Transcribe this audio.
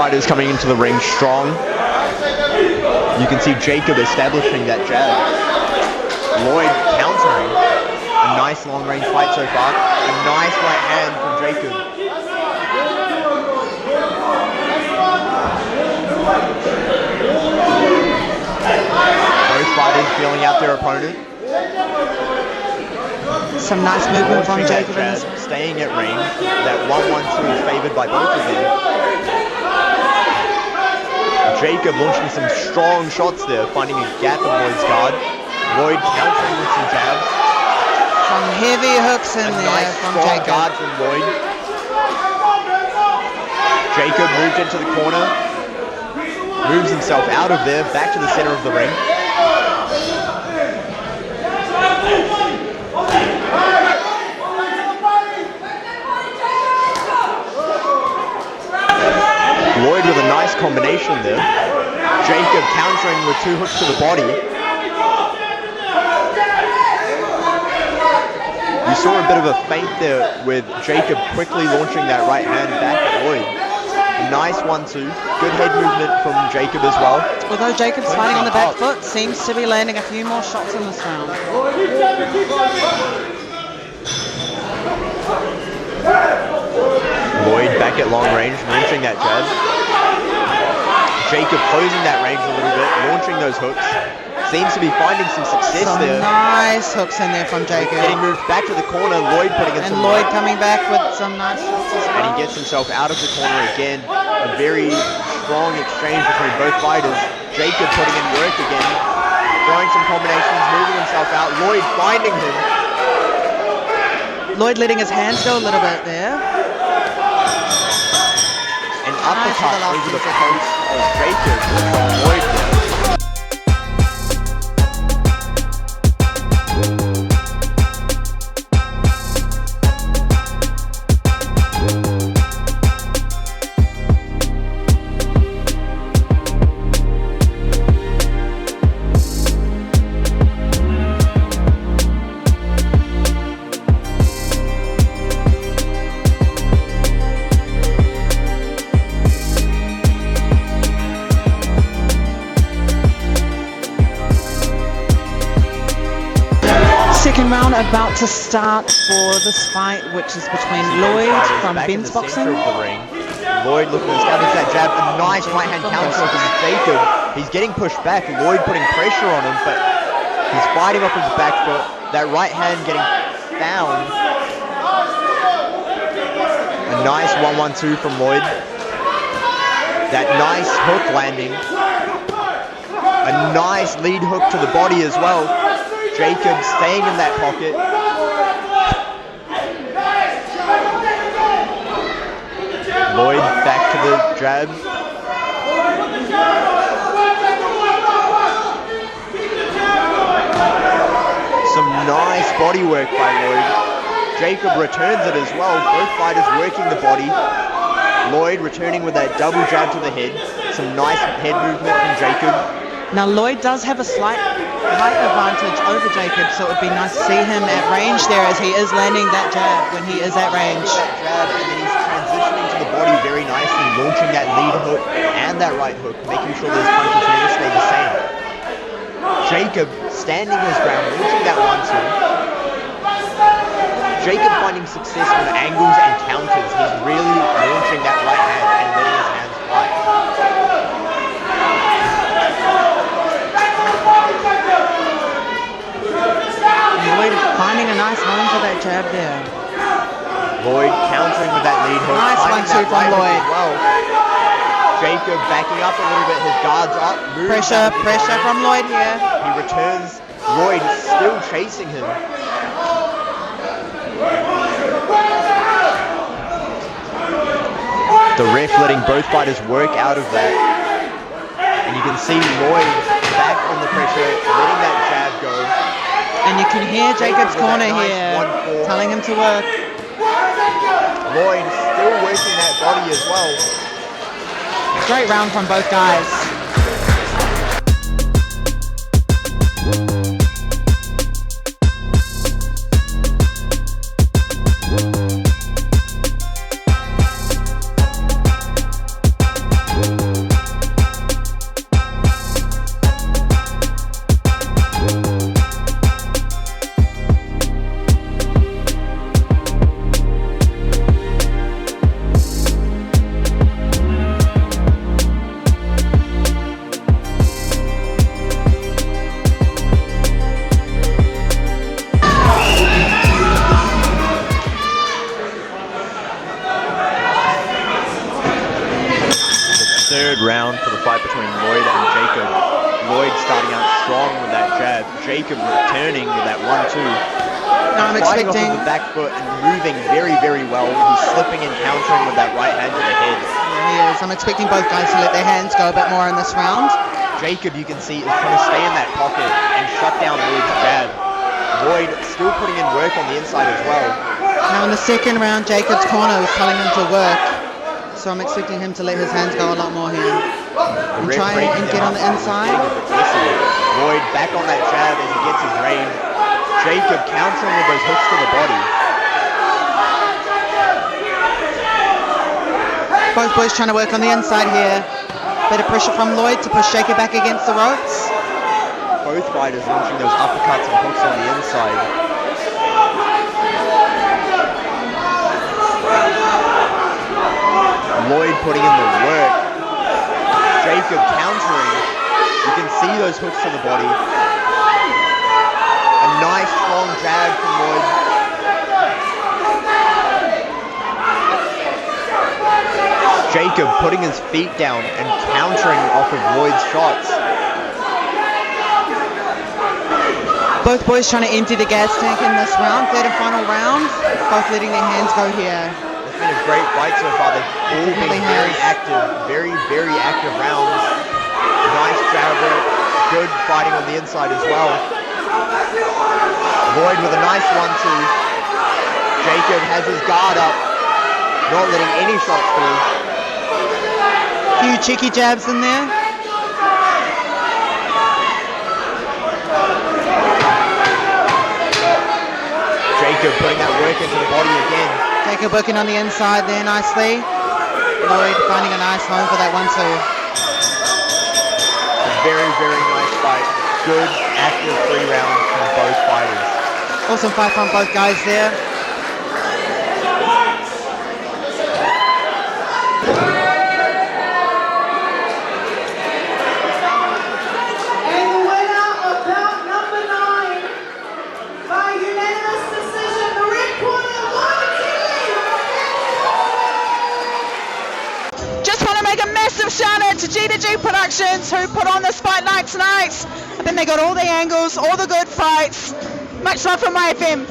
fighters coming into the ring strong. You can see Jacob establishing that jab. Lloyd countering. A nice long-range fight so far. A nice right hand from Jacob. Both fighters feeling out their opponent. Some nice movement from Jacob. Staying at range. That 1-1-2 is favoured by both of them. Jacob launching some strong shots there, finding a gap in Lloyd's guard. Lloyd countering with some jabs. Some heavy hooks in there nice from strong Jacob. Guard from Lloyd. Jacob moved into the corner. Moves himself out of there, back to the center of the ring. Lloyd with a nice combination there. Jacob countering with 2 hooks to the body. You saw a bit of a feint there with Jacob quickly launching that right hand back at Lloyd. A nice 1-2. Good head movement from Jacob as well. Although Jacob's fighting on the back foot, seems to be landing a few more shots in this round. Lloyd back at long range, launching that jab. Jacob closing that range a little bit, launching those hooks. Seems to be finding some success there. Nice hooks in there from Jacob. Getting moved back to the corner, Lloyd putting in some... And Lloyd coming back with some nice shots as well. And he gets himself out of the corner again. A very strong exchange between both fighters. Jacob putting in work again. Throwing some combinations, moving himself out. Lloyd finding him. Lloyd letting his hands go a little bit there. An uppercut over the post of Jacob from Lloyd there. Second round about to start for this fight, which is between Lloyd from Ben's Boxing. Lloyd looking to establish that jab. A nice right hand counter from Jacob. He's getting pushed back. Lloyd putting pressure on him, but he's fighting off his back foot. That right hand getting found. A nice 1-1-2 from Lloyd. That nice hook landing. A nice lead hook to the body as well. Jacob staying in that pocket. Lloyd back to the jab. Some nice body work by Lloyd. Jacob returns it as well. Both fighters working the body. Lloyd returning with that double jab to the head. Some nice head movement from Jacob. Now Lloyd does have a slight height advantage over Jacob, so it would be nice to see him at range there as he is landing that jab when he is at range. That jab, and then he's transitioning to the body very nicely, launching that lead hook and that right hook, making sure those punches never stay the same. Jacob standing his ground, launching that 1-2. Jacob finding success with angles and counters. He's really launching that right hand and letting his hands fly. Lloyd finding a nice home for that jab there. Lloyd countering with that lead hook. Nice 1-2 from Lloyd. Well. Jacob backing up a little bit, his guard's up. Pressure from Lloyd here. He returns. Lloyd still chasing him. The ref letting both fighters work out of that. And you can see Lloyd back on the pressure, letting that jab go. And you can hear Jacob's corner here, telling him to work. Lloyd still working that body as well. Great round from both guys. third round for the fight between Lloyd and Jacob. Lloyd starting out strong with that jab. Jacob returning with that 1-2. Now I'm Fighting off expecting... of the back foot and moving very, very well. He's slipping and countering with that right hand to the head. Yeah, he is. I'm expecting both guys to let their hands go a bit more in this round. Jacob, you can see, is trying to stay in that pocket and shut down Lloyd's jab. Lloyd still putting in work on the inside as well. Now in the second round, Jacob's corner was telling him to work. So I'm expecting him to let his hands go a lot more here. And try and get on the inside. Lloyd back on that jab as he gets his range. Jacob countering with those hooks to the body. Both boys trying to work on the inside here. Bit of pressure from Lloyd to push Jacob back against the ropes. Both fighters launching those uppercuts and hooks on the inside. Lloyd putting in the work. Jacob countering. You can see those hooks to the body. A nice strong jab from Lloyd. Jacob putting his feet down and countering off of Lloyd's shots. Both boys trying to empty the gas tank in this round. Third and final round. Both letting their hands go here. It's been a great fight so far. They've all been very active. Very, very active rounds. Nice jab work. Good fighting on the inside as well. Lloyd with a nice 1-2. Jacob has his guard up. Not letting any shots through. Few cheeky jabs in there. Jacob putting that work into the body again. Jacob working on the inside there nicely. Lloyd finding a nice home for that 1-2. A very, very nice fight. Good, active 3 rounds from both fighters. Awesome fight from both guys there. Shout out to G2G Productions who put on this fight night tonight. I think they got all the angles, all the good fights. Much love from my FM.